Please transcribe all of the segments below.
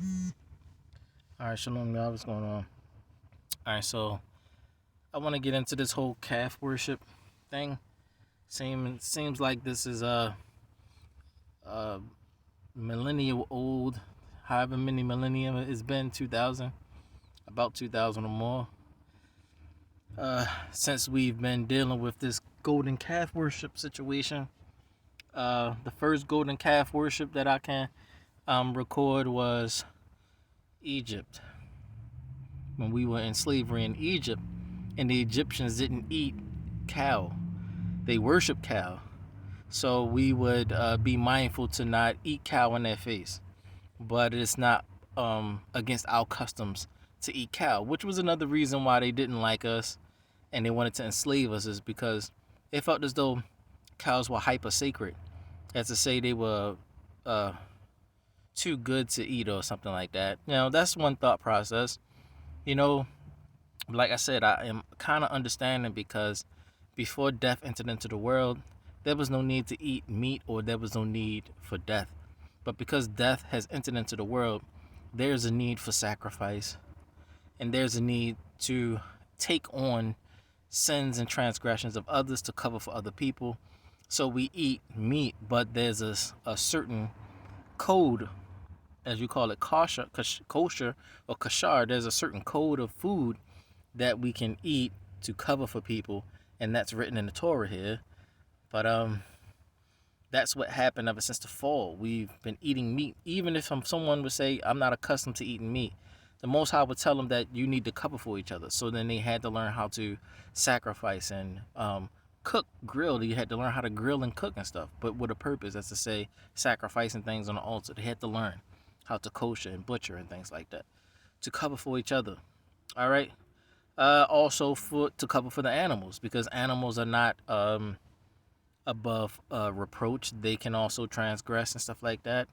All right, shalom, y'all. What's going on? All right, so I want to get into this whole calf worship thing. Seems like this is a millennial old, however many millennium it's been, 2000, about 2000 or more. Since we've been dealing with this golden calf worship situation. The first golden calf worship that I can record was Egypt, when we were in slavery in Egypt, and the Egyptians didn't eat cow; they worship cow. So we would be mindful to not eat cow in their face, but it's not against our customs to eat cow, which was another reason why they didn't like us and they wanted to enslave us, is because they felt as though cows were hyper sacred, as to say they were uh, too good to eat or something like that. That's one thought process. You know, like I said, I am kind of understanding, because before death entered into the world, there was no need to eat meat, or there was no need for death. But because death has entered into the world, there's a need for sacrifice, and there's a need to take on sins and transgressions of others to cover for other people. So we eat meat, but there's a certain code, as you call it, kosher or kashar. There's a certain code of food that we can eat to cover for people, and that's written in the Torah here. But that's what happened ever since the fall. We've been eating meat. Even if someone would say, I'm not accustomed to eating meat, the Most High would tell them that you need to cover for each other. So then they had to learn how to sacrifice and cook, grill. You had to learn how to grill and cook and stuff, but with a purpose. That's to say, sacrificing things on the altar. They had to learn how to kosher and butcher and things like that to cover for each other. All right. Also to cover for the animals, because animals are not above reproach. They can also transgress and stuff like that.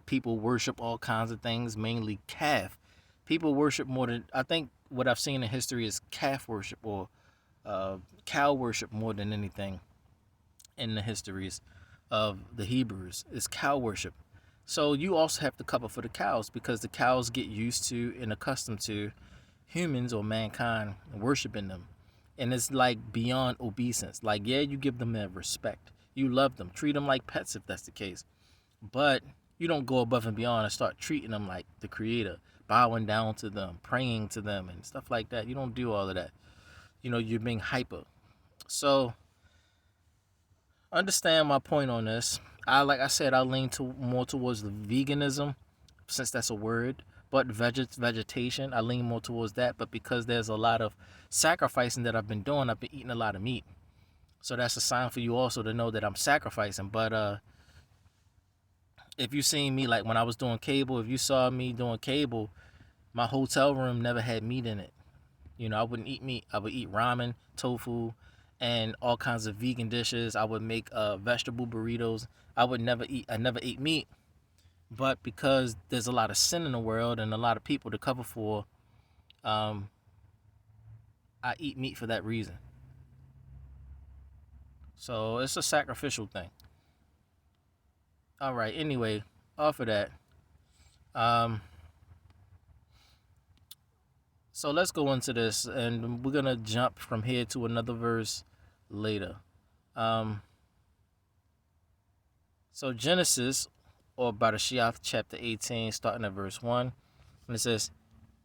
People worship all kinds of things, mainly calf. People worship more than, I think what I've seen in history is calf worship, or cow worship, more than anything in the histories of the Hebrews is cow worship. So you also have to cover for the cows, because the cows get used to and accustomed to humans or mankind worshiping them. And it's like beyond obeisance. Like, yeah, you give them their respect. You love them. Treat them like pets if that's the case. But you don't go above and beyond and start treating them like the creator, bowing down to them, praying to them, and stuff like that. You don't do all of that. You're being hyper. So understand my point on this. Like I said, I lean more towards the veganism, since that's a word. But vegetation, I lean more towards that. But because there's a lot of sacrificing that I've been doing, I've been eating a lot of meat. So that's a sign for you also to know that I'm sacrificing. But if you seen me, like when I was doing cable, if you saw me doing cable, my hotel room never had meat in it. I wouldn't eat meat. I would eat ramen, tofu, and all kinds of vegan dishes. I would make vegetable burritos. I never ate meat. But because there's a lot of sin in the world and a lot of people to cover for, I eat meat for that reason. So it's a sacrificial thing. All right. Anyway, off of that. So let's go into this, and we're gonna jump from here to another verse later. So Genesis, or Barashiath, chapter 18, starting at verse 1, and it says,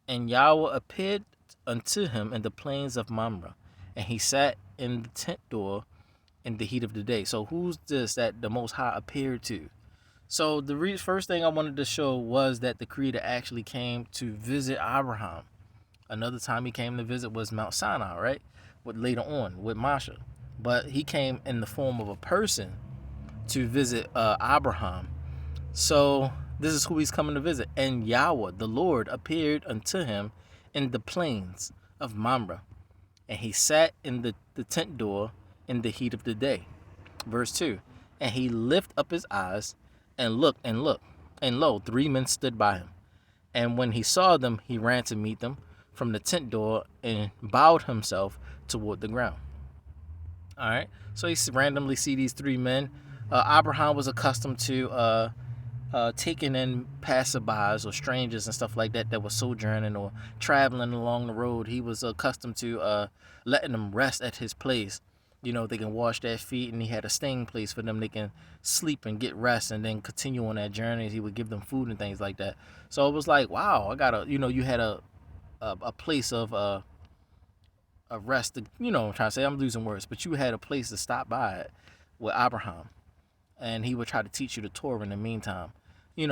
And Yahweh appeared unto him in the plains of Mamre, and he sat in the tent door in the heat of the day. So who's this that the Most High appeared to? So the first thing I wanted to show was that the Creator actually came to visit Abraham. Another time he came to visit was Mount Sinai, right? Later on with Masha. But he came in the form of a person to visit Abraham. So this is who he's coming to visit. And Yahweh, the Lord, appeared unto him in the plains of Mamre. And he sat in the tent door in the heat of the day. Verse 2. And he lifted up his eyes and looked. And lo, 3 men stood by him. And when he saw them, he ran to meet them from the tent door and bowed himself toward the ground. All right. So he randomly see these 3 men. Abraham was accustomed to taking in passerbys or strangers and stuff like that were sojourning or traveling along the road. He was accustomed to letting them rest at his place. They can wash their feet, and he had a staying place for them. They can sleep and get rest, and then continue on that journey. He would give them food and things like that. So it was like, wow, I got you had a place of rest. I'm trying to say, I'm losing words, but you had a place to stop by it with Abraham, and he would try to teach you the Torah in the meantime.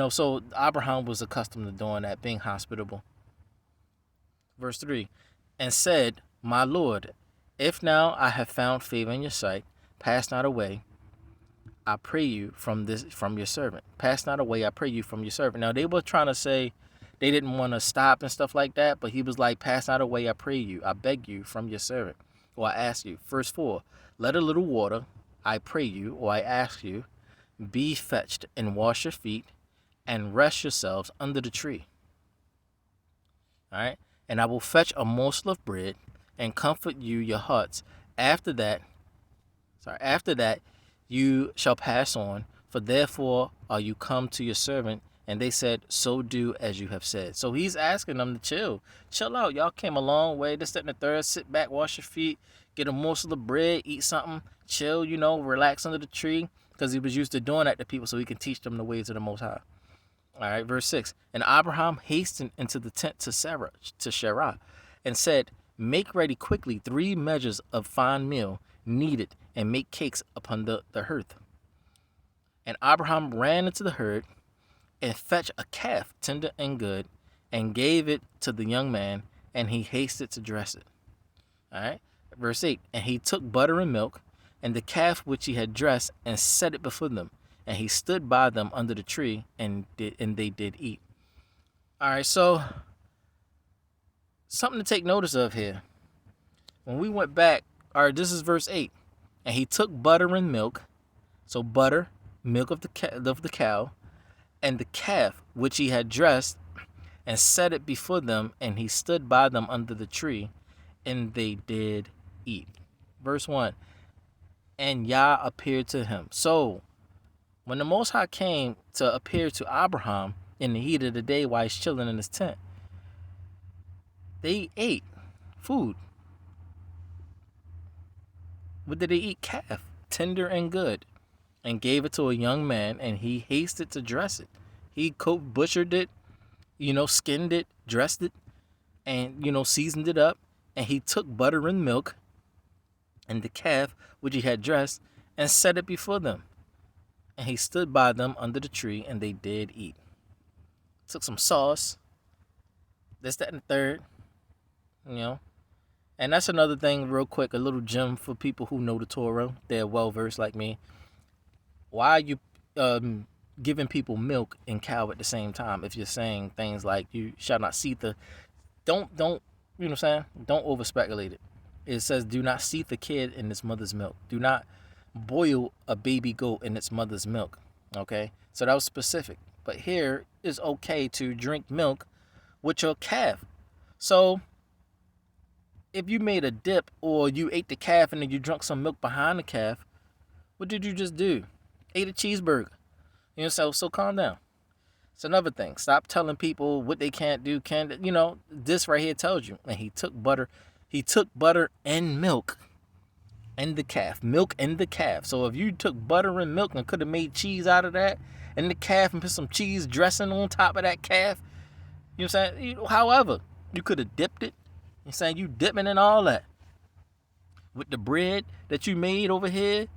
So Abraham was accustomed to doing that, being hospitable. Verse 3, and said, my Lord, if now I have found favor in your sight, pass not away, I pray you from your servant. Pass not away, I pray you from your servant. Now they were trying to say they didn't want to stop and stuff like that, but he was like, pass not away, I pray you, I beg you from your servant, or I ask you. Verse 4, let a little water, I pray you, or I ask you, be fetched, and wash your feet, and rest yourselves under the tree. All right? And I will fetch a morsel of bread, and comfort you your hearts. After that, you shall pass on, for therefore are you come to your servant. And they said, so do as you have said. So he's asking them to chill out. Y'all came a long way, this, that, and the third. Sit back, wash your feet, get a morsel of bread, eat something, chill, relax under the tree, because he was used to doing that to people, so he can teach them the ways of the Most High. All right, verse 6. And Abraham hastened into the tent to Sarah, and said, make ready quickly 3 measures of fine meal, knead it, and make cakes upon the hearth. And Abraham ran into the herd, and fetched a calf tender and good, and gave it to the young man, and he hasted to dress it. All right, verse 8. And he took butter and milk, and the calf which he had dressed, and set it before them. And he stood by them under the tree, and they did eat. All right, so something to take notice of here. When we went back, all right, this is verse 8. And he took butter and milk, so butter, milk of the cow, and the calf which he had dressed, and set it before them, and he stood by them under the tree, and they did eat. Verse 1. And Yah appeared to him. So when the Most High came to appear to Abraham in the heat of the day while he's chilling in his tent, they ate food. What did they eat? Calf, tender and good, and gave it to a young man, and he hasted to dress it. He butchered it, skinned it, dressed it, and, seasoned it up. And he took butter and milk and the calf which he had dressed, and set it before them. And he stood by them under the tree, and they did eat. Took some sauce, this, that, and the third, And that's another thing, real quick, a little gem for people who know the Torah. They're well-versed like me. Why are you giving people milk and cow at the same time if you're saying things like you shall not seethe the... Don't, you know what I'm saying? Don't over-speculate it. It says, do not seethe the kid in its mother's milk. Do not boil a baby goat in its mother's milk. Okay? So that was specific. But here, it's okay to drink milk with your calf. So if you made a dip or you ate the calf and then you drank some milk behind the calf, what did you just do? Ate a cheeseburger. So calm down. It's another thing. Stop telling people what they can't do. This right here tells you. And he took butter and milk and the calf. Milk and the calf. So if you took butter and milk and could have made cheese out of that, and the calf, and put some cheese dressing on top of that calf, you know what I'm saying? However, you could have dipped it. You know what I'm saying? You dipping in all that. With the bread that you made over here.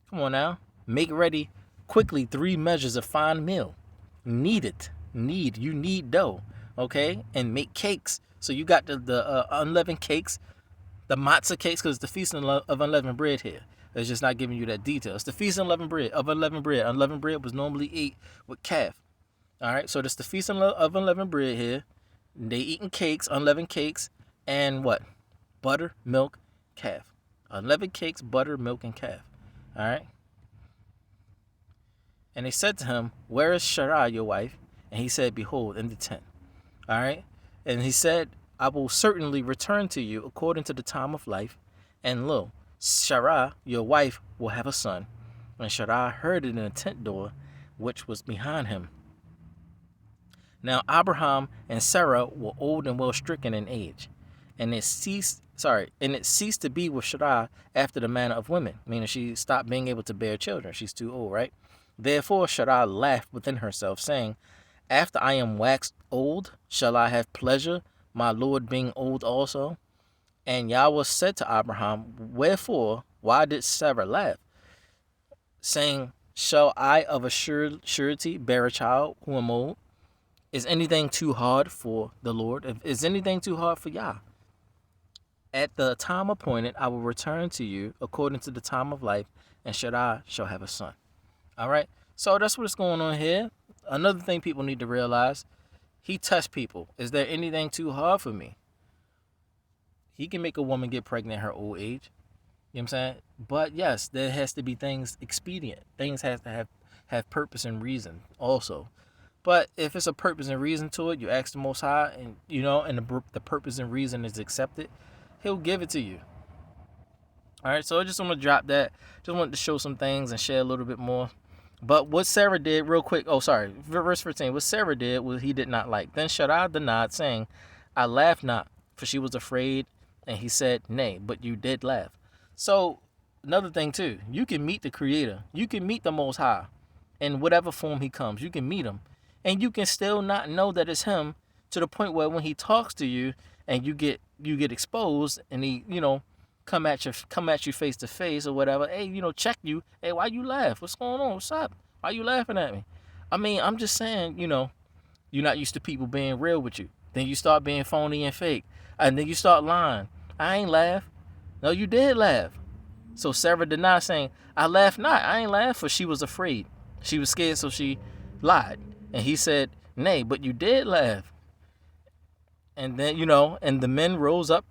Come on now. Make ready quickly 3 measures of fine meal. Knead it. You knead dough. Okay? And make cakes. So you got the unleavened cakes, the matzah cakes, because it's the feast of unleavened bread here. It's just not giving you that detail. It's the feast of unleavened bread. Unleavened bread was normally ate with calf. All right? So that's the feast of unleavened bread here. They eating cakes, unleavened cakes, and what? Butter, milk, calf. Unleavened cakes, butter, milk, and calf. All right? And they said to him, where is Sarah, your wife? And he said, behold, in the tent. All right? And he said, I will certainly return to you according to the time of life. And lo, Sarah, your wife, will have a son. And Shaddai heard it in the tent door, which was behind him. Now Abraham and Sarah were old and well stricken in age, and it ceased to be with Shaddai after the manner of women, meaning she stopped being able to bear children. She's too old, right? Therefore Shaddai laughed within herself, saying, After I am waxed old, shall I have pleasure, my Lord being old also? And Yahweh said to Abraham, why did Sarah laugh? Saying, Shall I of a surety bear a child who am old? Is anything too hard for the Lord? Is anything too hard for Yah? At the time appointed, I will return to you according to the time of life, and Shaddai shall have a son. All right? So that's what's going on here. Another thing people need to realize, he tests people. Is there anything too hard for me? He can make a woman get pregnant in her old age. You know what I'm saying? But yes, there has to be things expedient. Things have to have purpose and reason also. But if it's a purpose and reason to it, you ask the Most High, and and the purpose and reason is accepted, He'll give it to you. All right, so I just want to drop that. Just wanted to show some things and share a little bit more. But what Sarah did, real quick. Oh, sorry, verse 15. What Sarah did was he did not like. Then Shaddai denied, saying, I laughed not, for she was afraid. And he said, Nay, but you did laugh. So another thing too, you can meet the Creator. You can meet the Most High in whatever form He comes. You can meet Him. And you can still not know that it's Him, to the point where when He talks to you and you get exposed, and He come at you face to face or whatever. Hey, check you. Hey, why you laugh? What's going on? What's up? Why you laughing at me? I mean, I'm just saying, you're not used to people being real with you. Then you start being phony and fake, and then you start lying. I ain't laugh. No, you did laugh. So Sarah denied, saying, I laughed not. I ain't laugh, for she was afraid. She was scared, so she lied. And he said, Nay, but you did laugh. And then, and the men rose up,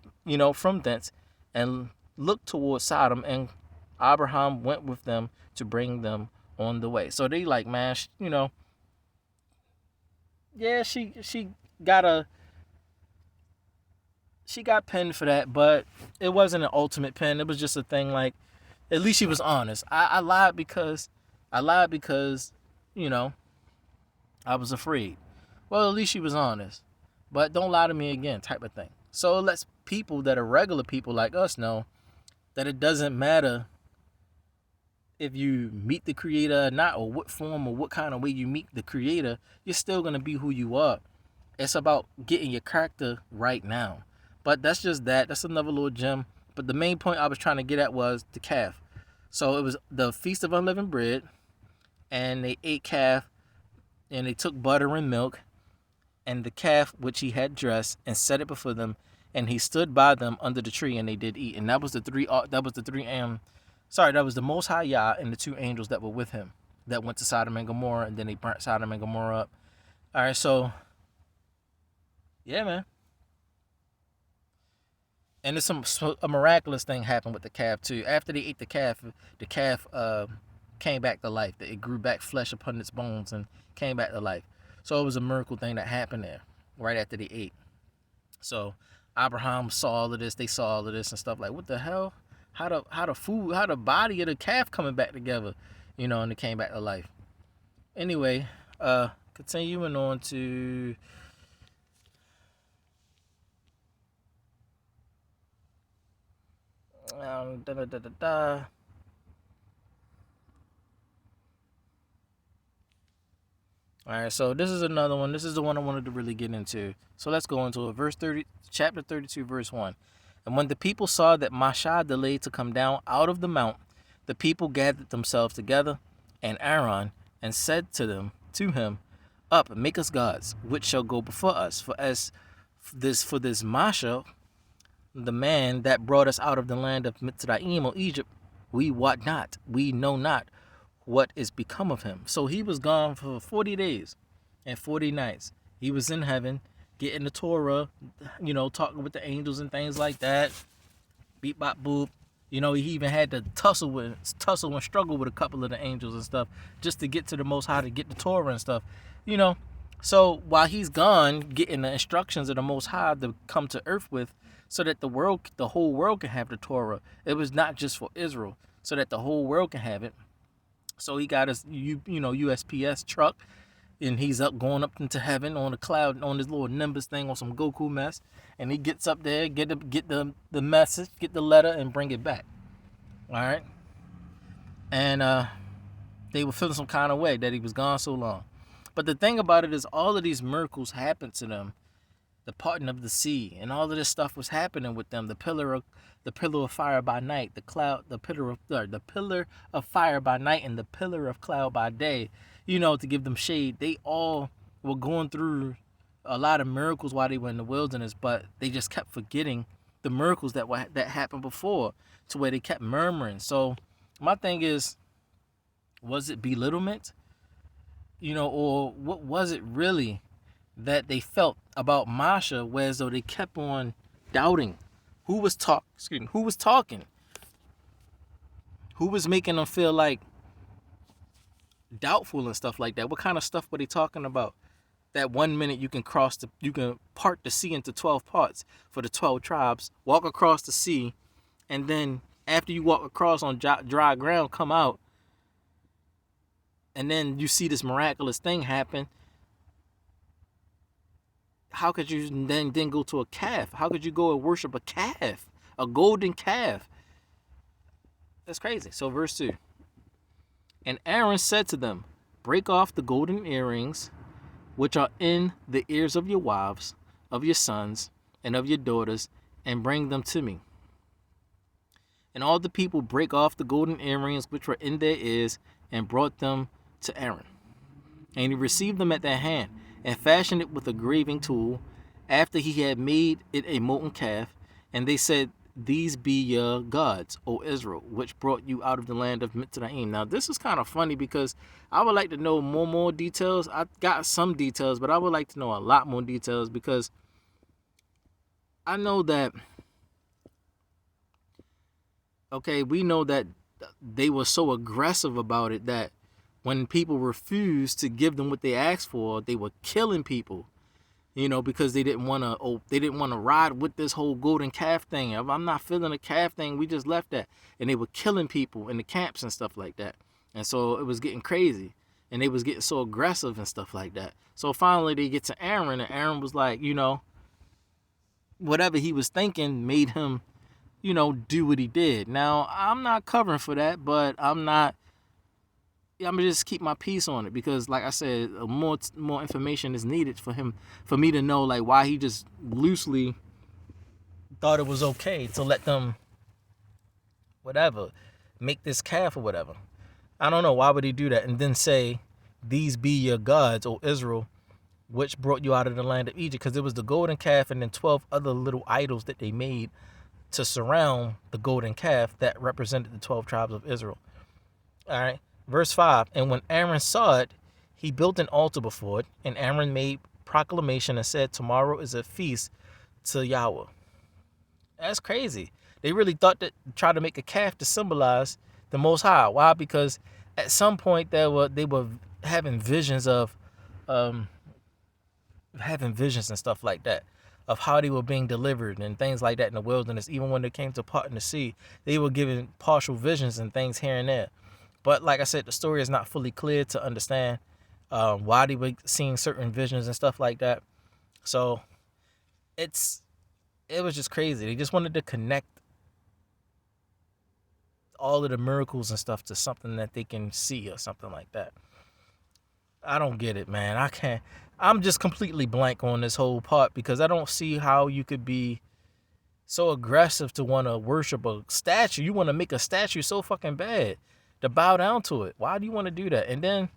from thence and looked towards Sodom, and Abraham went with them to bring them on the way. So they like, man, yeah, she got pinned for that, but it wasn't an ultimate pin. It was just a thing like, at least she was honest. I lied because I was afraid. Well, at least she was honest. But don't lie to me again, type of thing. So it lets people that are regular people like us know that it doesn't matter if you meet the Creator or not, or what form or what kind of way you meet the Creator, you're still going to be who you are. It's about getting your character right now. But that's just that. That's another little gem. But the main point I was trying to get at was the calf. So it was the Feast of Unleavened Bread, and they ate calf, and they took butter and milk, and the calf which he had dressed, and set it before them, and he stood by them under the tree, and they did eat. And that was the Most High Yah and the two angels that were with him, that went to Sodom and Gomorrah, and then they burnt Sodom and Gomorrah up. All right, so yeah, man. And there's a miraculous thing happened with the calf too. After they ate the calf came back to life. It grew back flesh upon its bones and came back to life. So it was a miracle thing that happened there right after they ate. So Abraham saw all of this. They saw all of this and stuff like, what the hell? How the body of the calf coming back together, and it came back to life. Anyway, continuing on to All right, so this is another one. This is the one I wanted to really get into. So let's go into it. Chapter 32, verse 1. And when the people saw that Mashah delayed to come down out of the mount, the people gathered themselves together, and Aaron, and said to him, Up, make us gods, which shall go before us. For this Mashah, the man that brought us out of the land of Mitzrayim or Egypt, we wot not, we know not what is become of him. So he was gone for 40 days and 40 nights. He was in heaven, getting the Torah, talking with the angels and things like that. Beep, bop, boop. He even had to tussle and struggle with a couple of the angels and stuff just to get to the Most High, to get the Torah and stuff. So while he's gone, getting the instructions of the Most High to come to earth with, so that the whole world can have the Torah. It was not just for Israel, so that the whole world can have it. So he got his USPS truck, and he's up going up into heaven on a cloud on this little Nimbus thing on some Goku mess, and he gets up there, get the message, get the letter, and bring it back. All right, and they were feeling some kind of way that he was gone so long. But the thing about it is, all of these miracles happened to them, the parting of the sea, and all of this stuff was happening with them. The pillar of fire by night, the pillar of fire by night, and the pillar of cloud by day. To give them shade. They all were going through a lot of miracles while they were in the wilderness, but they just kept forgetting the miracles that happened before, to where they kept murmuring. So my thing is, was it belittlement? Or what was it really that they felt about Masha, whereas though they kept on doubting who was talking, who was making them feel like doubtful and stuff like that. What kind of stuff were they talking about? That 1 minute you can part the sea into 12 parts for the 12 tribes, walk across the sea, and then after you walk across on dry ground, come out, and then you see this miraculous thing happen. How could you then go to a calf? How could you go and worship a calf, a golden calf? That's crazy. So verse 2. And Aaron said to them, break off the golden earrings which are in the ears of your wives, of your sons, and of your daughters, and bring them to me. And all the people brake off the golden earrings which were in their ears, and brought them to Aaron. And he received them at their hand, and fashioned it with a graving tool, after he had made it a molten calf. And they said, these be your gods, O Israel, which brought you out of the land of Mitzrayim. Now, this is kind of funny, because I would like to know more details. I got some details, but I would like to know a lot more details, because I know that, okay, we know that they were so aggressive about it that when people refused to give them what they asked for, they were killing people. Because they didn't want to ride with this whole golden calf thing. I'm not feeling the calf thing. We just left that. And they were killing people in the camps and stuff like that. And so it was getting crazy. And they was getting so aggressive and stuff like that. So finally they get to Aaron, and Aaron was like, whatever he was thinking made him, do what he did. Now, I'm not covering for that, but I'm gonna just keep my peace on it, because like I said, more information is needed for me to know, like, why he just loosely thought it was okay to let them make this calf or whatever. I don't know, why would he do that and then say, these be your gods, O Israel, which brought you out of the land of Egypt? Because it was the golden calf and then 12 other little idols that they made to surround the golden calf that represented the 12 tribes of Israel. All right. Verse 5, and when Aaron saw it, he built an altar before it, and Aaron made proclamation and said, tomorrow is a feast to Yahweh. That's crazy. They really thought that, try to make a calf to symbolize the Most High. Why? Because at some point they were having visions and stuff like that, of how they were being delivered and things like that in the wilderness. Even when they came to parting the sea, they were given partial visions and things here and there. But like I said, the story is not fully clear to understand why they were seeing certain visions and stuff like that. So it was just crazy. They just wanted to connect all of the miracles and stuff to something that they can see or something like that. I don't get it, man. I can't. I'm just completely blank on this whole part, because I don't see how you could be so aggressive to want to worship a statue. You want to make a statue so fucking bad to bow down to it. Why do you want to do that? And then,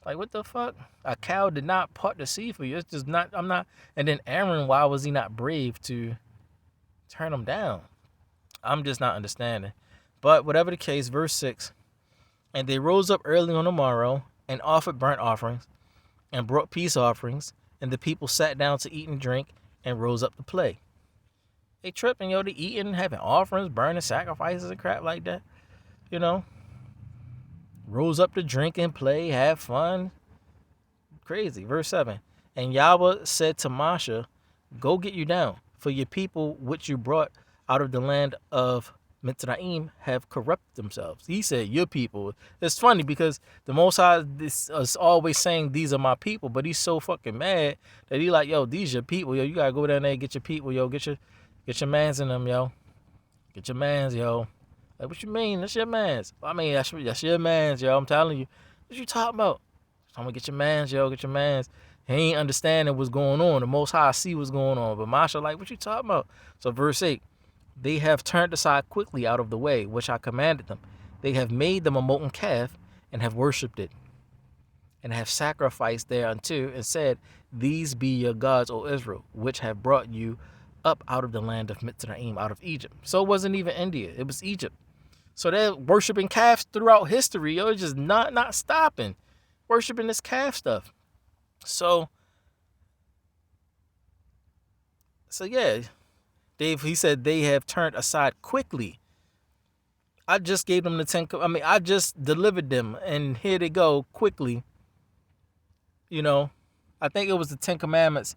like, what the fuck? A cow did not part the sea for you. It's just not, I'm not. And then Aaron, why was he not brave to turn him down? I'm just not understanding. But whatever the case, verse 6, and they rose up early on the morrow and offered burnt offerings and brought peace offerings, and the people sat down to eat and drink and rose up to play. They tripping, they eating, having offerings, burning sacrifices and crap like that, Rose up to drink and play, have fun. Crazy. Verse 7. And Yahweh said to Masha, go get you down, for your people which you brought out of the land of Mitzrayim have corrupted themselves. He said, your people. It's funny because the Most High is always saying, these are my people, but he's so fucking mad that he like, yo, these your people, yo. You gotta go down there and get your people, yo. Get your mans in them, yo. Get your mans, yo. Like, what you mean? That's your mans. I mean, that's your mans, yo. I'm telling you. What you talking about? I'm gonna get your mans, yo. Get your mans. He ain't understanding what's going on. The Most High see what's going on. But Masha like, what you talking about? So verse 8. They have turned aside quickly out of the way, which I commanded them. They have made them a molten calf, and have worshipped it, and have sacrificed thereunto, and said, these be your gods, O Israel, which have brought you up out of the land of Mitzrayim, out of Egypt. So it wasn't even India, it was Egypt. So they're worshiping calves throughout history, yo. It's just not stopping. Worshiping this calf stuff. So yeah. He said they have turned aside quickly. I just gave them I just delivered them, and here they go quickly. You know, I think it was the 10 Commandments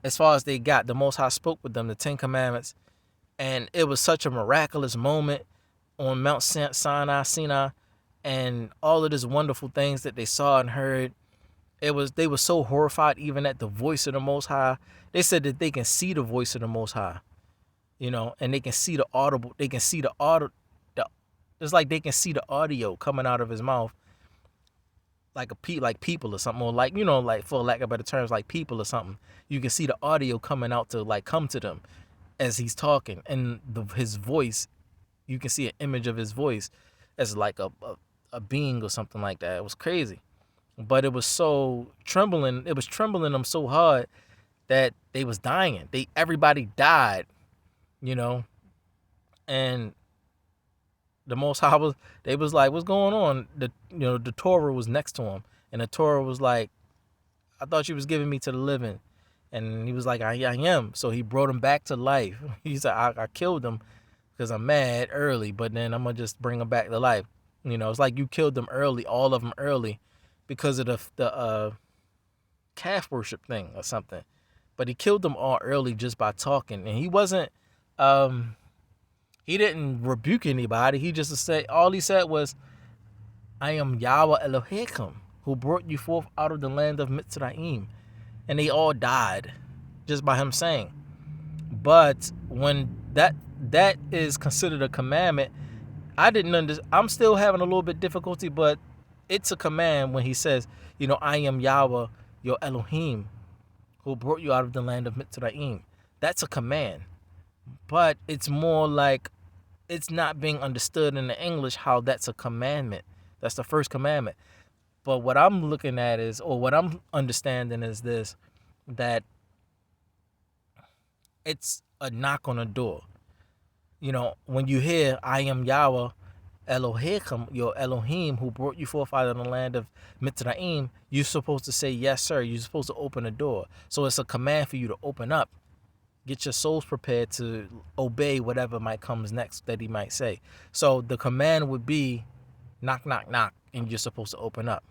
as far as they got. The Most High spoke with them, the 10 Commandments, and it was such a miraculous moment on Mount Sinai, and all of these wonderful things that they saw and heard. They were so horrified even at the voice of the Most High. They said that they can see the voice of the Most High. You know, and they can see the audible. They can see the audio. It's like they can see the audio coming out of his mouth, like people or something, or like, you know, like, for lack of better terms, like people or something. You can see the audio coming out to like come to them as he's talking, and his voice. You can see an image of his voice as like a being or something like that. It was crazy, but it was so trembling. It was trembling them so hard that they was dying. Everybody died. You know, and the Most High was like, what's going on? The Torah was next to him, and the Torah was like, I thought you was giving me to the living, and he was like, I am. So he brought him back to life. He said, I killed him because I'm mad early, but then I'm gonna just bring him back to life. You know, it's like you killed them early, all of them early, because of the calf worship thing or something. But he killed them all early just by talking, and he wasn't. He didn't rebuke anybody. He just said, all he said was, I am Yahweh Elohim, who brought you forth out of the land of Mitzrayim. And they all died just by him saying. But when that is considered a commandment, I'm still having a little bit difficulty, but it's a command when he says, you know, I am Yahweh, your Elohim, who brought you out of the land of Mitzrayim. That's a command. But it's more like it's not being understood in the English how that's a commandment. That's the first commandment. But what I'm looking at is, or what I'm understanding is this, that it's a knock on the door. You know, when you hear, I am Yahweh Elohim, your Elohim, who brought you forth out of the land of Mitzrayim, you're supposed to say, yes, sir. You're supposed to open the door. So it's a command for you to open up. Get your souls prepared to obey whatever might comes next that he might say. So the command would be knock, knock, knock, and you're supposed to open up.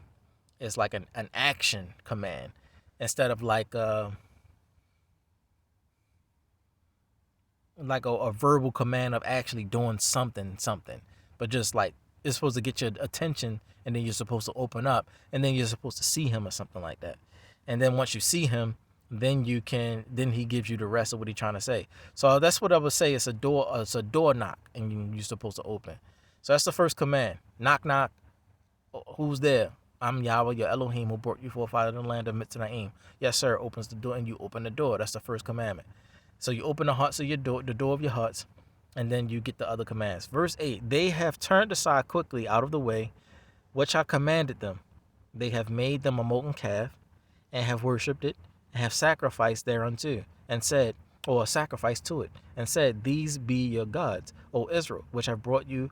It's like an action command instead of like a verbal command of actually doing something, but just like it's supposed to get your attention, and then you're supposed to open up, and then you're supposed to see him or something like that. And then once you see him, then he gives you the rest of what he's trying to say. So that's what I would say. It's a door knock, and you're supposed to open. So that's the first command. Knock, knock. Who's there? I'm Yahweh, your Elohim, who brought you forth out of the land of Mitzrayim. Yes, sir. Opens the door, and you open the door. That's the first commandment. So you open the hearts of the door of your hearts, and then you get the other commands. Verse 8, they have turned aside quickly out of the way, which I commanded them. They have made them a molten calf, and have worshipped it, and have sacrificed thereunto, and said, or sacrificed to it, and said, these be your gods, O Israel, which have brought you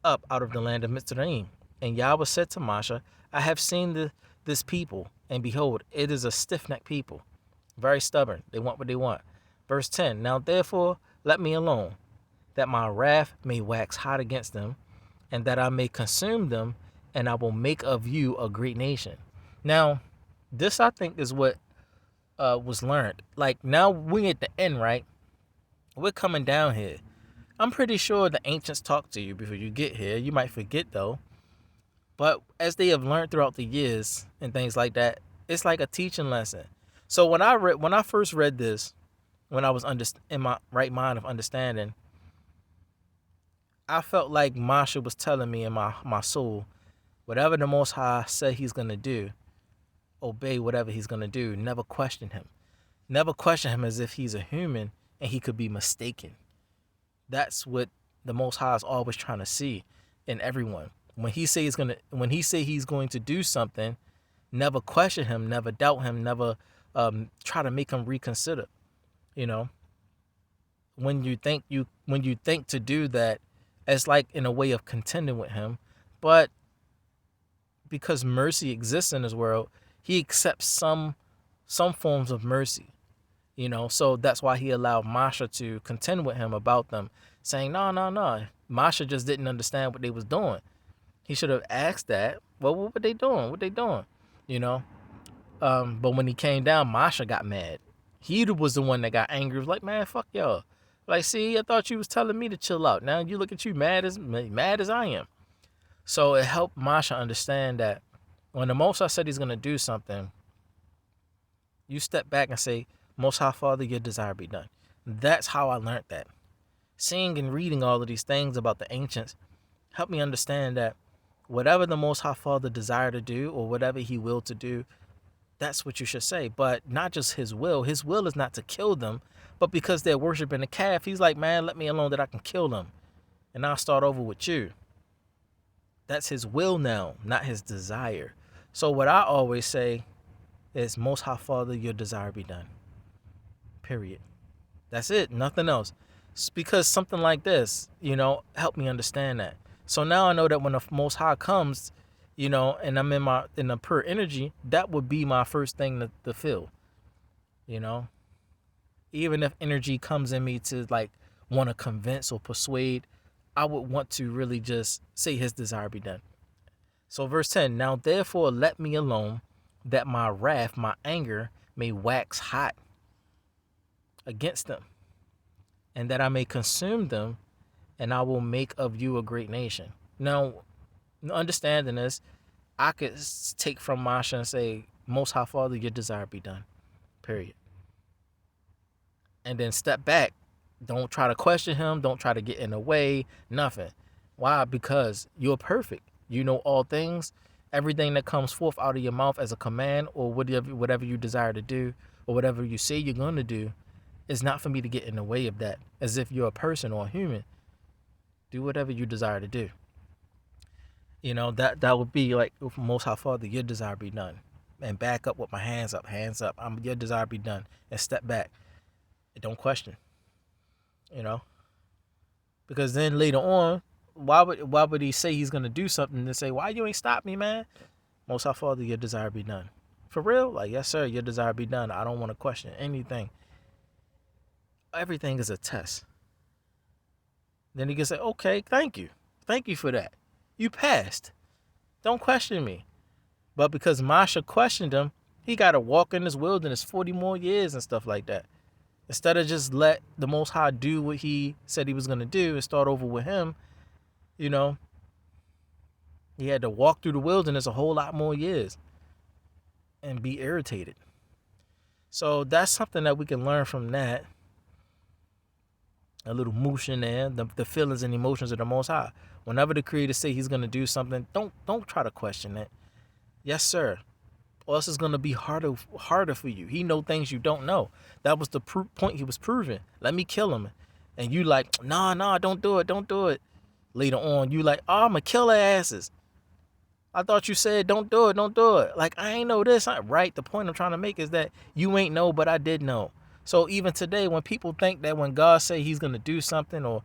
up out of the land of Mitzrayim. And Yahweh said to Moshe, I have seen this people, and behold, it is a stiff-necked people, very stubborn. They want what they want. Verse 10, now therefore let me alone, that my wrath may wax hot against them, and that I may consume them, and I will make of you a great nation. Now, this I think is what was learned. Like, now we at the end, right? We're coming down here. I'm pretty sure the ancients talk to you before you get here. You might forget though. But as they have learned throughout the years and things like that, it's like a teaching lesson. So when I first read this, when I was in my right mind of understanding, I felt like Masha was telling me in my soul, whatever the Most High said He's gonna do, obey whatever He's gonna do. Never question Him. Never question Him as if He's a human and He could be mistaken. That's what the Most High is always trying to see in everyone. When He say He's going to do something, never question Him, never doubt Him, never try to make Him reconsider. You know, when you think to do that, it's like in a way of contending with Him, but because mercy exists in this world, He accepts some forms of mercy. So that's why He allowed Masha to contend with Him about them, saying, no, no, no. Masha just didn't understand what they was doing. He should have asked that. Well, what were they doing? What they doing? You know. But when he came down, Masha got mad. He was the one that got angry. He was like, man, fuck y'all. Like, see, I thought you was telling me to chill out. Now you look at you mad as I am. So it helped Masha understand that when the Most High said He's gonna do something, you step back and say, Most High Father, Your desire be done. That's how I learned that. Seeing and reading all of these things about the ancients helped me understand that whatever the Most High Father desired to do or whatever He willed to do, that's what you should say. But not just His will. His will is not to kill them, but because they're worshiping the calf, He's like, man, let me alone that I can kill them. And I'll start over with you. That's His will now, not His desire. So what I always say is, Most High Father, Your desire be done. Period. That's it. Nothing else. It's because something like this, helped me understand that. So now I know that when the Most High comes, and I'm in the pure energy, that would be my first thing to feel. Even if energy comes in me to like want to convince or persuade, I would want to really just say His desire be done. So verse 10, now therefore let me alone, that my wrath, my anger may wax hot against them, and that I may consume them, and I will make of you a great nation. Now, understanding this, I could take from Masha and say, Most High Father, Your desire be done. Period. And then step back. Don't try to question Him. Don't try to get in the way. Nothing. Why? Because you're perfect. You know all things. Everything that comes forth out of your mouth as a command or whatever you desire to do or whatever you say you're going to do is not for me to get in the way of that. As if you're a person or a human. Do whatever you desire to do. That would be like, Most High Father, Your desire be done. And back up with my hands up. Your desire be done. And step back. And don't question. Because then later on, why would He say He's gonna do something and say, why you ain't stop me, man? Most High Father, Your desire be done. For real? Like, yes, sir, Your desire be done. I don't want to question anything. Everything is a test. Then He can say, okay, thank you. Thank you for that. You passed. Don't question me. But because Masha questioned Him, he got to walk in this wilderness 40 more years and stuff like that. Instead of just let the Most High do what He said He was going to do and start over with Him, he had to walk through the wilderness a whole lot more years and be irritated. So that's something that we can learn from that. A little moosh in there, the feelings and emotions of the Most High. Whenever the Creator say He's going to do something, don't try to question it. Yes, sir. Or else it's going to be harder for you. He know things you don't know. That was the point He was proving. Let me kill him. And you like, nah, don't do it. Later on, you like, I'm going to kill their asses. I thought you said don't do it. Like, I ain't know this. Right, the point I'm trying to make is that you ain't know, but I did know. So even today, when people think that when God say He's going to do something, or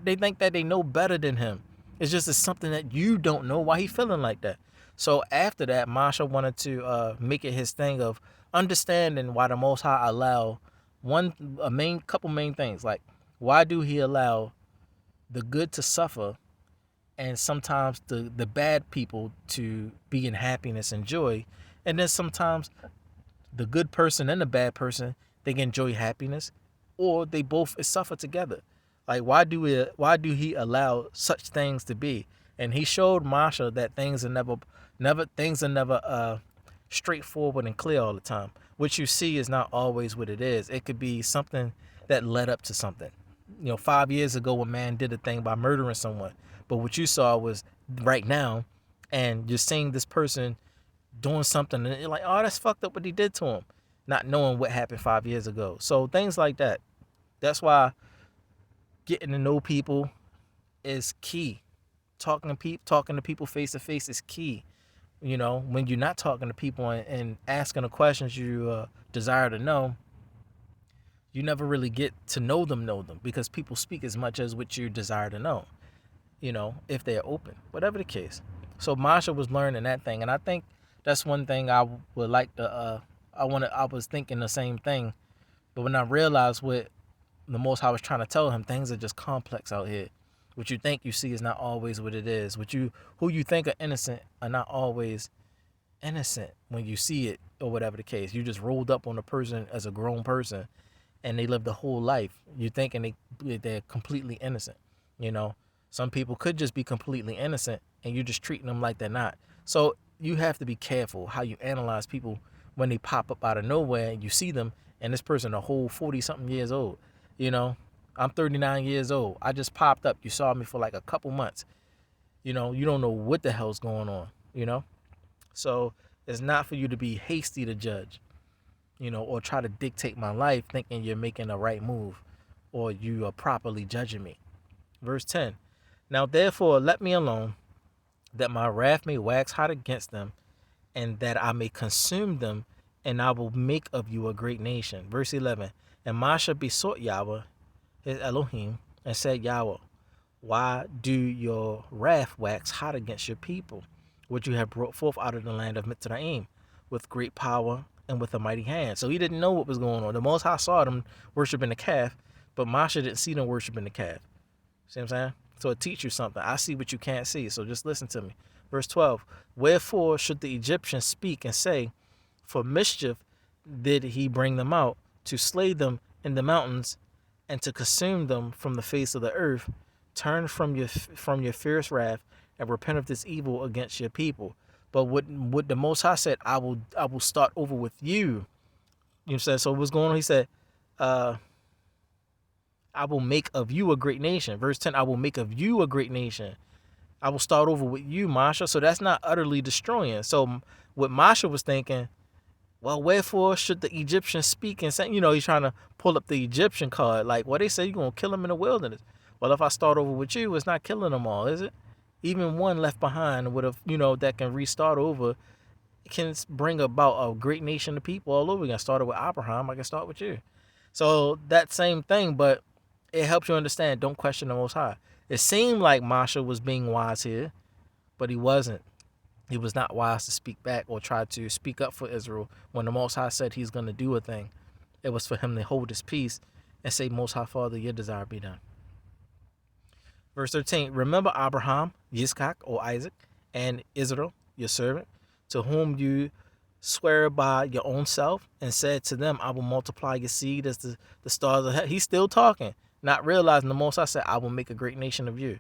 they think that they know better than Him, it's just something that you don't know why He feeling like that. So after that, Masha wanted to make it his thing of understanding why the Most High allow couple main things. Like, why do He allow the good to suffer and sometimes the bad people to be in happiness and joy, and then sometimes the good person and the bad person, they can enjoy happiness, or they both suffer together. Like, why do he allow such things to be? And he showed Masha that things are never straightforward and clear all the time. What you see is not always what it is. It could be something that led up to something. 5 years ago, a man did a thing by murdering someone, but what you saw was right now, and you're seeing this person doing something, and you're like, oh, that's fucked up what he did to him, not knowing what happened 5 years ago. So things like that. That's why getting to know people is key. Talking to people face to face is key. When you're not talking to people and asking the questions you desire to know, you never really get to know them because people speak as much as what you desire to know. If they're open, whatever the case. So Masha was learning that thing, and I think that's one thing I would like to. I was thinking the same thing, but when I realized what the Most High was trying to tell him, things are just complex out here. What you think you see is not always what it is. Who you think are innocent are not always innocent when you see it, or whatever the case. You just rolled up on a person as a grown person, and they lived a whole life. You're thinking they're completely innocent. Some people could just be completely innocent, and you're just treating them like they're not. So you have to be careful how you analyze people when they pop up out of nowhere and you see them, and this person a whole 40-something years old. I'm 39 years old. I just popped up. You saw me for like a couple months. You don't know what the hell's going on, So it's not for you to be hasty to judge, or try to dictate my life thinking you're making the right move or you are properly judging me. Verse 10. Now therefore let me alone, that my wrath may wax hot against them, and that I may consume them, and I will make of you a great nation. Verse 11. And Masha besought Yahweh, his Elohim, and said, Yahweh, why do your wrath wax hot against your people, which you have brought forth out of the land of Mitzrayim, with great power and with a mighty hand? So he didn't know what was going on. The Most High saw them worshiping the calf, but Masha didn't see them worshiping the calf. See what I'm saying? So it teaches you something. I see what you can't see, so just listen to me. Verse 12. Wherefore should the Egyptians speak and say, for mischief did he bring them out, to slay them in the mountains, and to consume them from the face of the earth? Turn from your fierce wrath, and repent of this evil against your people. But what the Most High said, I will start over with you. You know what I'm saying? So what's going on? He said, I will make of you a great nation. Verse 10, I will make of you a great nation. I will start over with you, Masha. So that's not utterly destroying. So what Masha was thinking, well, wherefore should the Egyptians speak and say, he's trying to pull up the Egyptian card. Like, they say you're going to kill them in the wilderness. Well, if I start over with you, it's not killing them all, is it? Even one left behind would have, that can restart over, can bring about a great nation of people all over again. I started with Abraham, I can start with you. So that same thing, but it helps you understand, don't question the Most High. It seemed like Masha was being wise here, but he wasn't. He was not wise to speak back or try to speak up for Israel when the Most High said he's going to do a thing. It was for him to hold his peace and say, Most High Father, your desire be done. Verse 13, remember Abraham, Yitzchak, or Isaac, and Israel, your servant, to whom you swear by your own self, and said to them, I will multiply your seed as the stars of heaven. He's still talking, not realizing the Most High said, I will make a great nation of you.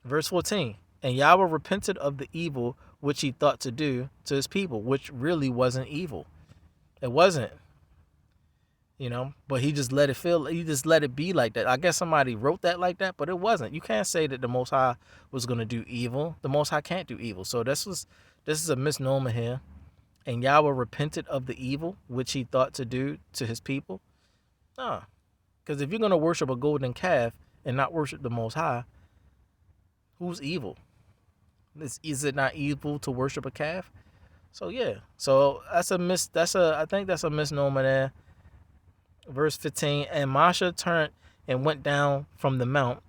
Verse 14, and Yahweh repented of the evil which he thought to do to his people, which really wasn't evil. It wasn't. But he just let it be like that. I guess somebody wrote that like that, but it wasn't. You can't say that the Most High was going to do evil. The Most High can't do evil. So this is a misnomer here. And Yahweh repented of the evil which he thought to do to his people. No. Because if you're going to worship a golden calf and not worship the Most High, who's evil? Is it not evil to worship a calf? So yeah. So I think that's a misnomer there. Verse 15, and Masha turned and went down from the mount,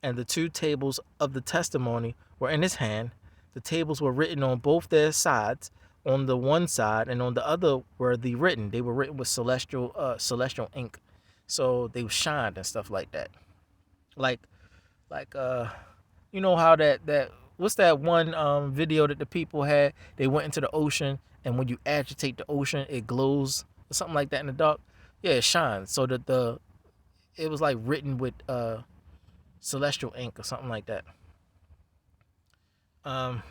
and the 2 tables of the testimony were in his hand. The tables were written on both their sides. On the one side and on the other were the written. They were written with celestial ink, so they shined and stuff like that. Like how that what's that one video that the people had? They went into the ocean, and when you agitate the ocean, it glows or something like that in the dark. Yeah, it shines. So that it was like written with celestial ink or something like that. Um,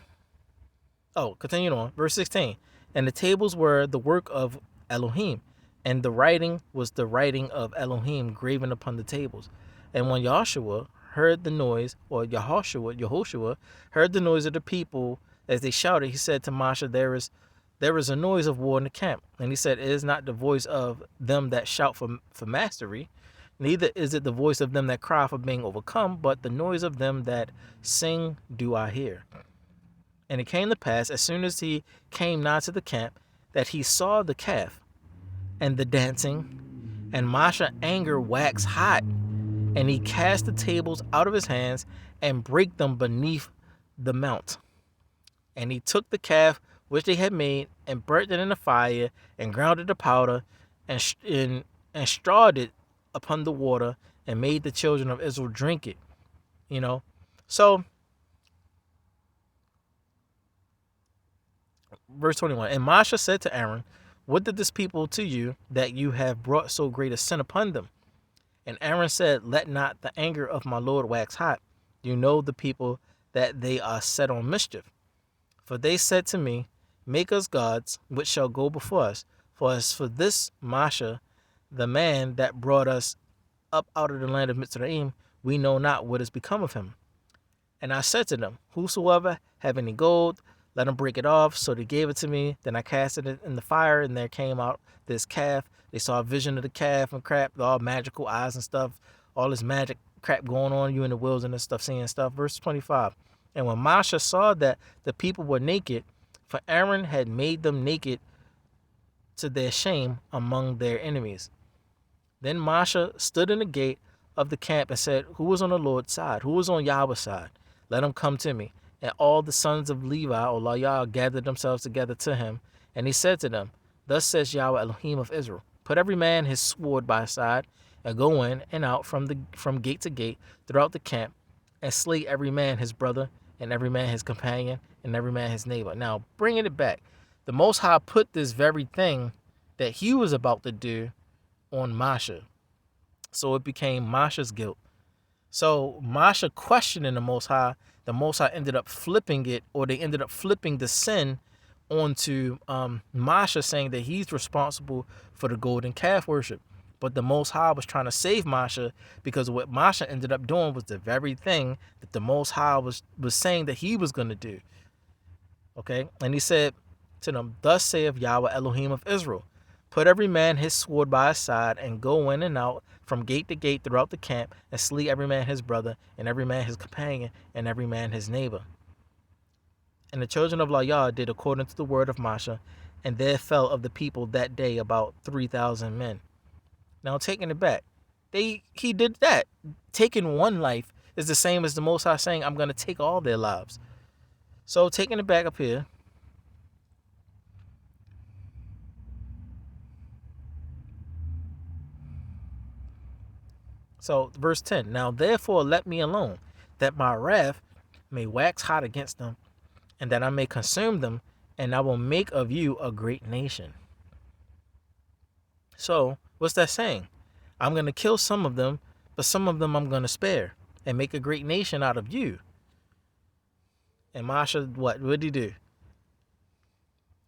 Continuing on, verse 16. And the tables were the work of Elohim, and the writing was the writing of Elohim graven upon the tables. And when Joshua heard the noise, or Yehoshua heard the noise of the people as they shouted, he said to Moshe, there is a noise of war in the camp. And he said, it is not the voice of them that shout for mastery, neither is it the voice of them that cry for being overcome, but the noise of them that sing do I hear. And it came to pass, as soon as he came nigh to the camp, that he saw the calf and the dancing, and Moshe anger waxed hot, and he cast the tables out of his hands and brake them beneath the mount. And he took the calf which they had made and burnt it in the fire and ground it to powder and strawed it upon the water and made the children of Israel drink it. So verse 21, and Moshe said to Aaron, what did this people to you that you have brought so great a sin upon them? And Aaron said, let not the anger of my Lord wax hot. You know the people that they are set on mischief. For they said to me, make us gods which shall go before us. For as for this Moshe, the man that brought us up out of the land of Mitzrayim, we know not what has become of him. And I said to them, whosoever have any gold, let him break it off. So they gave it to me. Then I cast it in the fire, and there came out this calf. They saw a vision of the calf and crap, all magical eyes and stuff, all this magic crap going on, you in the wilderness stuff, seeing stuff. Verse 25. And when Moshe saw that the people were naked, for Aaron had made them naked to their shame among their enemies. Then Moshe stood in the gate of the camp and said, who is on the Lord's side? Who is on Yahweh's side? Let him come to me. And all the sons of Levi, or Layah, gathered themselves together to him. And he said to them, thus says Yahweh Elohim of Israel, put every man his sword by his side, and go in and out from gate to gate throughout the camp, and slay every man his brother, and every man his companion, and every man his neighbor. Now, bringing it back, the Most High put this very thing that he was about to do on Moshe. So it became Moshe's guilt. So Moshe questioning the Most High ended up flipping it, or they ended up flipping the sin onto Moshe, saying that he's responsible for the golden calf worship. But the Most High was trying to save Moshe, because what Moshe ended up doing was the very thing that the Most High was saying that he was going to do. Okay? And he said to them, thus saith Yahweh Elohim of Israel, put every man his sword by his side, and go in and out from gate to gate throughout the camp, and slay every man his brother, and every man his companion, and every man his neighbor. And the children of Layah did according to the word of Moshe, and there fell of the people that day about 3,000 men. Now, taking it back, he did that. Taking one life is the same as the Most High saying, I'm going to take all their lives. So, taking it back up here, so verse 10, now therefore let me alone, that my wrath may wax hot against them, and that I may consume them, and I will make of you a great nation. So, what's that saying? I'm going to kill some of them, but some of them I'm going to spare, and make a great nation out of you. And Moshe, what did he do?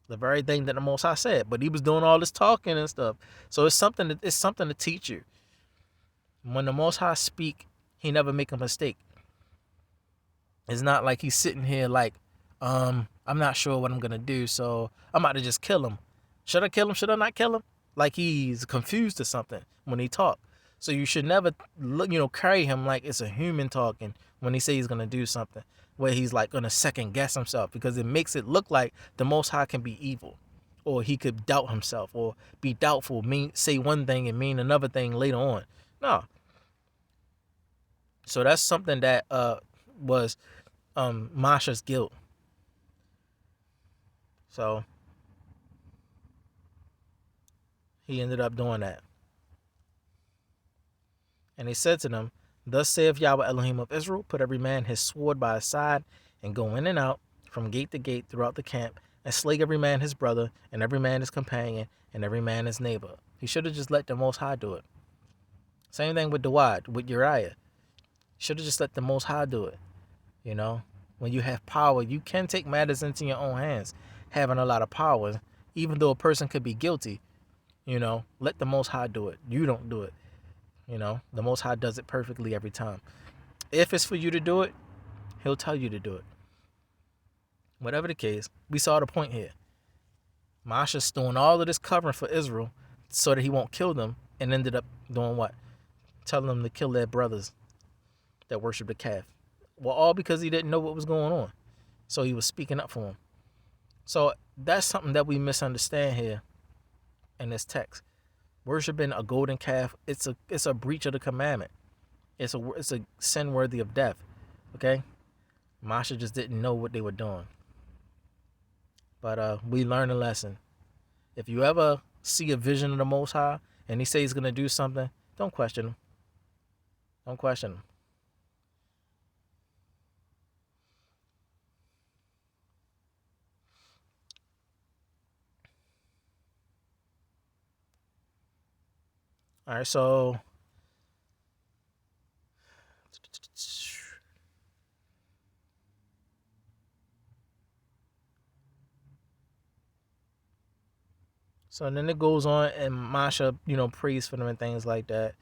The very thing that the Most High said, but he was doing all this talking and stuff. So it's something to teach you. When the Most High speak, he never make a mistake. It's not like he's sitting here like, I'm not sure what I'm going to do, so I'm about to just kill him. Should I kill him? Should I not kill him? Like he's confused or something when he talk. So you should never, carry him like it's a human talking when he say he's going to do something, where he's like going to second guess himself, because it makes it look like the Most High can be evil, or he could doubt himself, or be doubtful, say one thing and mean another thing later on. No. So that's something that was Moshe's guilt. So he ended up doing that. And he said to them, thus saith Yahweh Elohim of Israel, put every man his sword by his side, and go in and out from gate to gate throughout the camp, and slay every man his brother, and every man his companion, and every man his neighbor. He should have just let the Most High do it. Same thing with Dawid, with Uriah. Should have just let the Most High do it. You know, when you have power, you can take matters into your own hands. Having a lot of power, even though a person could be guilty, let the Most High do it. You don't do it. The Most High does it perfectly every time. If it's for you to do it, He'll tell you to do it. Whatever the case, we saw the point here. Masha's doing all of this covering for Israel so that he won't kill them, and ended up doing what? Telling them to kill their brothers that worship the calf. Well, all because he didn't know what was going on. So he was speaking up for them. So that's something that we misunderstand here in this text. Worshiping a golden calf, it's a breach of the commandment. It's a sin worthy of death. Okay? Masha just didn't know what they were doing. But we learned a lesson. If you ever see a vision of the Most High and he says he's going to do something, don't question him. Don't question him. All right, so then it goes on, and Masha, prays for them and things like that.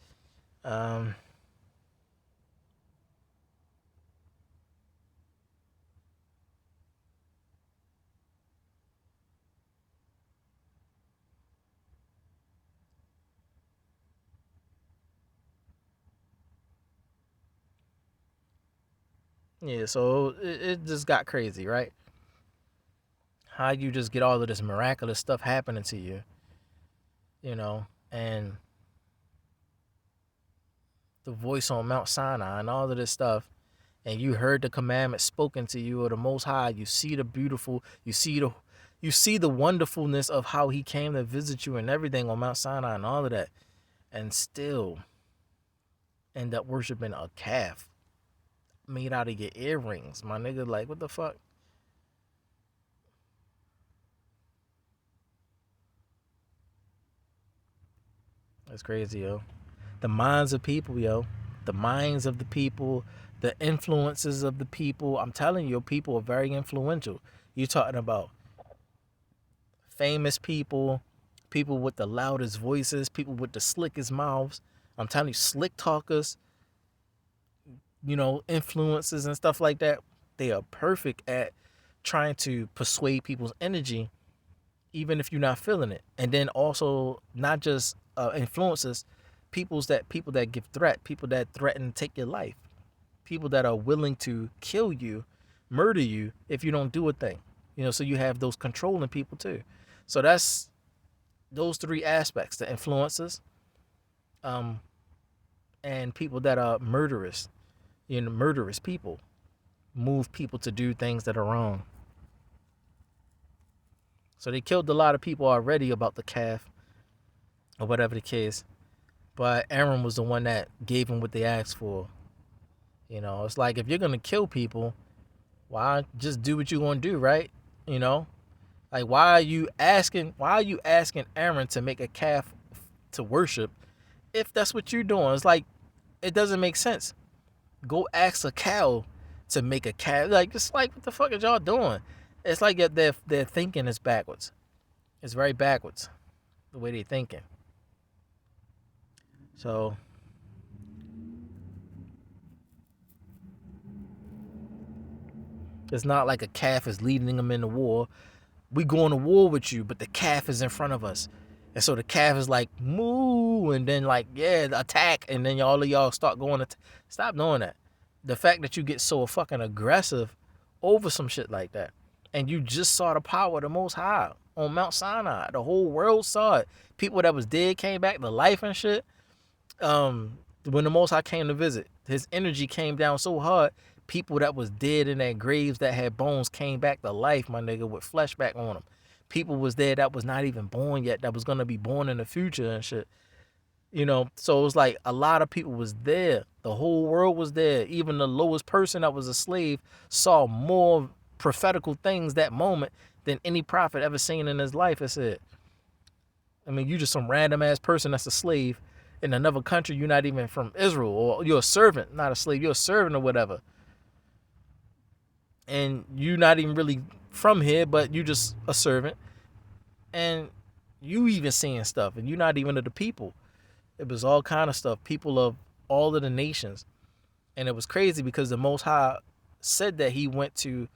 Yeah, so it just got crazy, right? How you just get all of this miraculous stuff happening to you, and the voice on Mount Sinai and all of this stuff, and you heard the commandment spoken to you of the Most High. You see the beautiful, you see the wonderfulness of how he came to visit you and everything on Mount Sinai and all of that, and still end up worshiping a calf made out of your earrings, my nigga. Like, what the fuck? That's crazy, yo. The minds of people, yo. The minds of the people, the influences of the people. I'm telling you, people are very influential. You're talking about famous people, people with the loudest voices, people with the slickest mouths. I'm telling you, slick talkers, influences and stuff like that. They are perfect at trying to persuade people's energy, even if you're not feeling it. And then also not just influences, people that give threat, people that threaten to take your life, people that are willing to kill you, murder you if you don't do a thing. So you have those controlling people too. So that's those three aspects: the influences, and people that are murderous. Murderous people move people to do things that are wrong. So they killed a lot of people already about the calf, or whatever the case. But Aaron was the one that gave them what they asked for. It's like, if you're gonna kill people, why just do what you're gonna do, right? Like, why are you asking Aaron to make a calf to worship if that's what you're doing? It's like, it doesn't make sense. Go ask a cow to make a calf. Like, it's like, what the fuck is y'all doing? It's like their thinking is backwards. It's very backwards, the way they're thinking. So it's not like a calf is leading them into war. We going to war with you, but the calf is in front of us. And so the calf is like, moo, and then like, yeah, attack, and then all of y'all start going to stop doing that. The fact that you get so fucking aggressive over some shit like that, and you just saw the power of the Most High on Mount Sinai. The whole world saw it. People that was dead came back to life and shit. When the Most High came to visit, his energy came down so hard, people that was dead in their graves that had bones came back to life, my nigga, with flesh back on them. People was there that was not even born yet, that was going to be born in the future and shit. So it was like a lot of people was there. The whole world was there. Even the lowest person that was a slave saw more prophetical things that moment than any prophet ever seen in his life. I said, I mean, you just some random ass person that's a slave, in another country, you're not even from Israel, or you're a servant, not a slave, you're a servant or whatever. And you're not even really from here, but you just a servant. And you even seeing stuff, and you're not even of the people. It was all kind of stuff, people of all of the nations. And it was crazy because the Most High said that he went to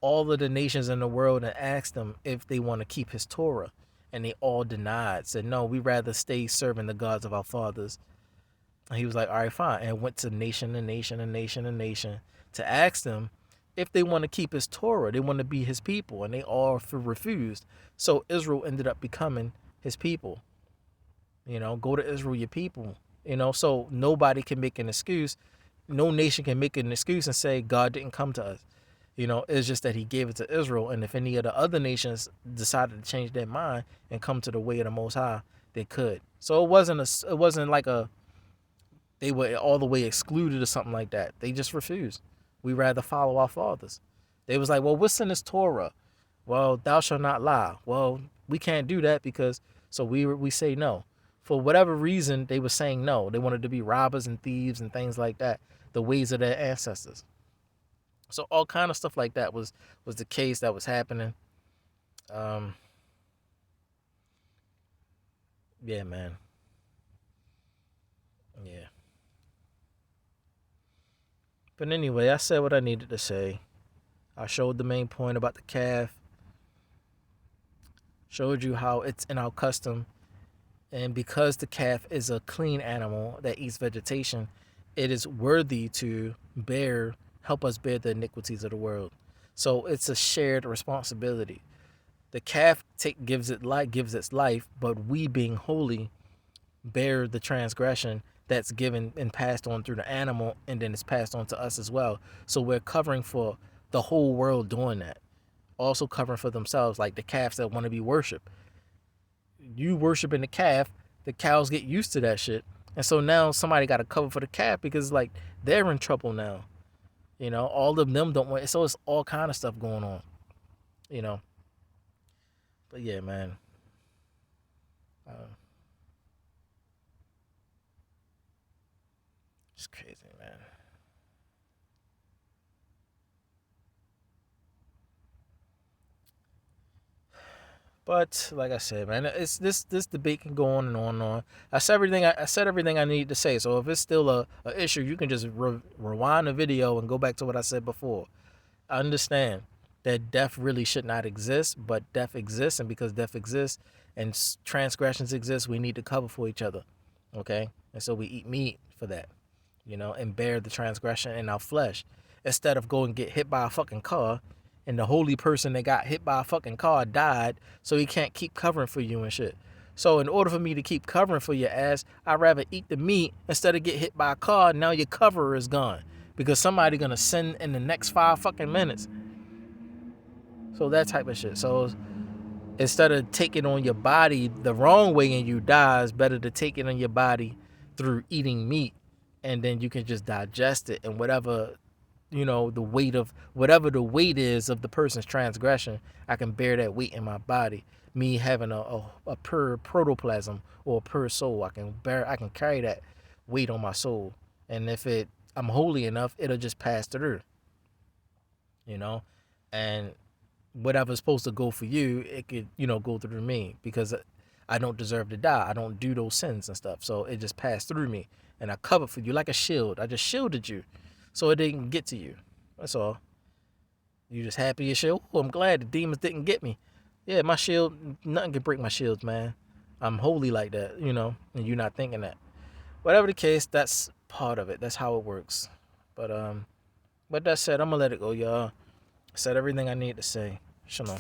all of the nations in the world and asked them if they want to keep his Torah. And they all denied, said, no, we rather stay serving the gods of our fathers. And he was like, all right, fine. And went to nation and nation and nation and nation to ask them if they want to keep his Torah. They want to be his people. And they all refused. So Israel ended up becoming his people. You know, go to Israel, your people. You know, so nobody can make an excuse. No nation can make an excuse and say God didn't come to us. You know, it's just that he gave it to Israel. And if any of the other nations decided to change their mind and come to the way of the Most High, they could. So it wasn't like they were all the way excluded or something like that. They just refused. We rather follow our fathers. They was like, well, what's in this Torah? Well, thou shalt not lie. Well, we can't do that because, so we say no. For whatever reason, they were saying no. They wanted to be robbers and thieves and things like that, the ways of their ancestors. So all kind of stuff like that was the case that was happening. Yeah, man. Yeah. But anyway, I said what I needed to say. I showed the main point about the calf. Showed you how it's in our custom. And because the calf is a clean animal that eats vegetation, it is worthy to help us bear the iniquities of the world. So it's a shared responsibility. The calf gives its life, but we being holy bear the transgression that's given and passed on through the animal, and then it's passed on to us as well. So we're covering for the whole world doing that. Also covering for themselves, like the calves that want to be worshipped. You worshiping the cows get used to that shit. And so now somebody got to cover for the calf because like they're in trouble now. You know, all of them don't want. So it's all kind of stuff going on. You know. But yeah, man. It's crazy, man. But like I said, man, it's this debate can go on and on and on. I said everything I need to say. So if it's still a issue, you can just rewind the video and go back to what I said before. I understand that death really should not exist, but death exists, and because death exists and transgressions exist, we need to cover for each other. Okay, and so we eat meat for that, you know, and bear the transgression in our flesh instead of going and get hit by a fucking car and the holy person that got hit by a fucking car died, so he can't keep covering for you and shit. So in order for me to keep covering for your ass, I'd rather eat the meat instead of get hit by a car. Now your cover is gone because somebody gonna sin in the next 5 fucking minutes. So that type of shit. So instead of taking on your body the wrong way and you die, it's better to take it on your body through eating meat, and then you can just digest it, and whatever, you know, the weight of whatever the weight is of the person's transgression, I can bear that weight in my body. Me having a pure protoplasm or a pure soul, I can carry that weight on my soul. And if I'm holy enough, it'll just pass through. You know? And whatever's supposed to go for you, it could, you know, go through me because I don't deserve to die. I don't do those sins and stuff. So it just passed through me. And I covered for you like a shield. I just shielded you so it didn't get to you. That's all. You just happy as shit. Oh, I'm glad the demons didn't get me. Yeah, my shield, nothing can break my shields, man. I'm holy like that, you know, and you're not thinking that. Whatever the case, that's part of it. That's how it works. But that said, I'm gonna let it go, y'all. I said everything I need to say. Shalom.